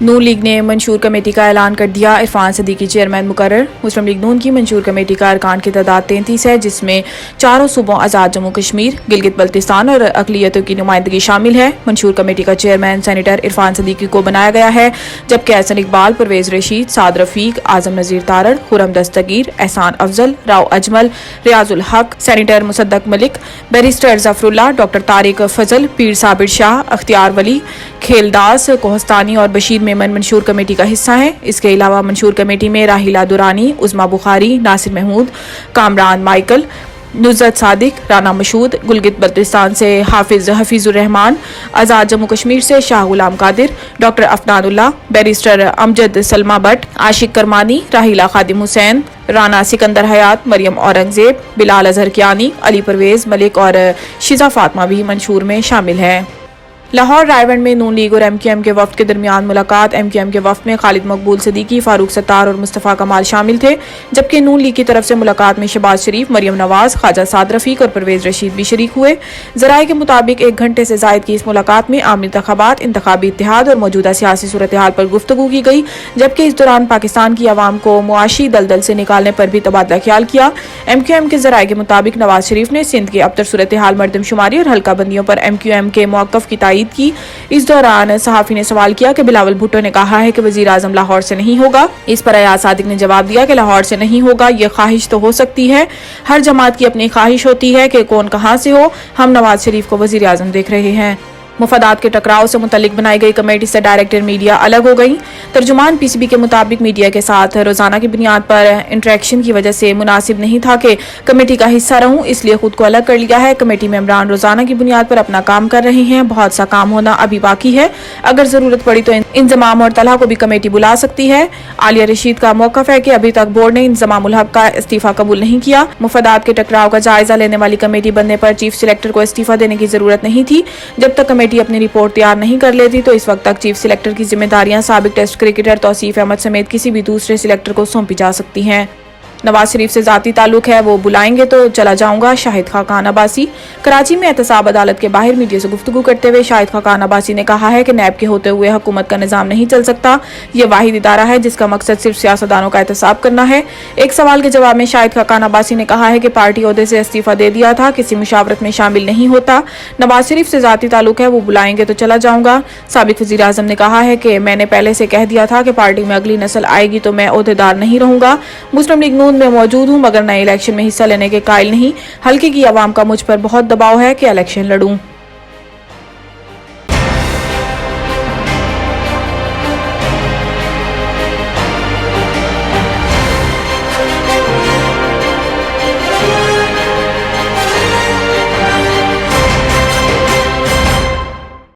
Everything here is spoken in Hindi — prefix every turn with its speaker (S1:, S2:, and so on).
S1: नून लीग ने मंशूर कमेटी का ऐलान कर दिया। इरफान सदीकी चेयरमैन मुकर्रर। मुस्लिम लीग नून की मंशूर कमेटी का अरकान की तादाद 33 है, जिसमें चारों सूबों आज़ाद जम्मू कश्मीर, गिलगित बल्तिस्तान और अक़लियतों की नुमाइंदगी शामिल है। मंशूर कमेटी का चेयरमैन सेनेटर इरफान सदीकी को बनाया गया है, जबकि एहसन इकबाल, परवेज रशीद, साद रफीक, आजम नज़ीर तारड़, खुरम दस्तगीर, एहसान Afzal, Rao Ajmal, Riazul Haq, senator Musaddiq Malik, barrister Zafarullah, doctor Tariq Fazal, Pir Sabir Shah, अख्तियार वली, खेलदास कोहस्तानी और बशीर मेमन मंशूर कमेटी का हिस्सा है। इसके अलावा मंशूर कमेटी में राहिला दुरानी, उज़मा बुखारी, नासिर महमूद, कामरान माइकल, नुज़रत सादिक, राना मशूद, गिलगित बल्तिस्तान से हफीजुर रहमान, आज़ाद जम्मू कश्मीर से शाह गुलाम कादिर, डॉक्टर अफनानुल्लाह, बैरिस्टर अमजद सलमा भट्ट, आशिक करमानी, राहिला खादिम हुसैन, राना सिकंदर हयात, मरियम औरंगजेब, बिलाल अजहर कियानी, अली परवेज मलिक और शिजा फातमा भी मंशूर में शामिल है। लाहौर रायवंड में नून लीग और MQM के वफ्द के दरमियान मुलाकात। MQM के वफ्द में खालिद मकबूल सदीकी, फारूक सत्तार और मुस्तफ़ा कमाल शामिल थे, जबकि नून लीग की तरफ से मुलाकात में शहबाज शरीफ, मरियम नवाज, ख्वाजा साद रफीक और परवेज रशीद भी शरीक हुए। ज़राए के मुताबिक 1 घंटे से जायद की इस मुलाकात में आम इंतखाबात, इंतखाबी इत्तेहाद और मौजूदा सियासी सूरत हाल पर गुफ्तगू की गई, जबकि इस दौरान पाकिस्तान की आवाम को मुआशी दलदल से निकालने पर भी तबादला ख्याल किया। MQM के ज़राए के मुताबिक नवाज शरीफ ने सिंध की अबतर सूरत हाल, मरदमशुमारी और हल्का बंदियों पर MQM के मौक़िफ़ की तायीद की। इस दौरान सहाफ़ी ने सवाल किया कि बिलावल भुट्टो ने कहा है कि वज़ीर आज़म लाहौर से नहीं होगा। इस पर अयाज सादिक ने जवाब दिया कि लाहौर से नहीं होगा, ये ख्वाहिश तो हो सकती है, हर जमात की अपनी ख्वाहिश होती है कि कौन कहाँ से हो। हम नवाज शरीफ को वज़ीर आज़म देख रहे हैं। मुफादात के टकराव से मुतल्लिक बनाई गई कमेटी से डायरेक्टर मीडिया अलग हो गई। तर्जुमान PCB के मुताबिक मीडिया के साथ रोजाना की बुनियाद पर इंटरेक्शन की वजह से मुनासिब नहीं था कि कमेटी का हिस्सा रहूं, इसलिए खुद को अलग कर लिया है। कमेटी मेंबरान रोजाना की बुनियाद पर अपना काम कर रहे हैं, बहुत सा काम होना अभी बाकी है। अगर जरूरत पड़ी तो इंजमाम और तलहा को भी कमेटी बुला सकती है। आलिया रशीद का मौक़िफ़ है कि अभी तक बोर्ड ने इंजमामुल हक का इस्तीफा कबूल नहीं किया। मुफादात के टकराव का जायजा लेने वाली कमेटी बनने पर चीफ सिलेक्टर को इस्तीफा देने की जरूरत नहीं थी। जब तक कमेटी अपनी रिपोर्ट तैयार नहीं कर लेती तो इस वक्त तक चीफ सिलेक्टर की जिम्मेदारियां साबिक टेस्ट क्रिकेटर तौसीफ अहमद समेत किसी भी दूसरे सिलेक्टर को सौंपी जा सकती हैं। नवाज शरीफ से जाती ताल्लुक है, वो बुलाएंगे तो चला जाऊंगा। शाहिद खाकान अब्बासी। कराची में एहतसाब अदालत के बाहर मीडिया से गुफ्तगू करते हुए शाहिद खाकान अब्बासी ने कहा है कि नैब के होते हुए हुकूमत का निज़ाम नहीं चल सकता। ये वाहिद इदारा है जिसका मकसद सिर्फ सियासतदानों का एहतसाब करना है। एक सवाल के जवाब में शाहिद खाकान अब्बासी ने कहा है कि पार्टी ओहदे से इस्तीफा दे दिया था, किसी मुशावरत में शामिल नहीं होता। नवाज शरीफ से जाती ताल्लुक है, वो बुलाएंगे तो चला जाऊंगा। साबिक वज़ीर आज़म ने कहा है कि मैंने पहले से कह दिया था कि पार्टी में अगली नस्ल आएगी तो मैं ओहदेदार नहीं रहूंगा। मुस्लिम लीग नून में मौजूद हूँ, मगर नए इलेक्शन में हिस्सा लेने के कायल नहीं। हल्के की आवाम का मुझ पर बहुत दबाव है कि इलेक्शन लड़ूं।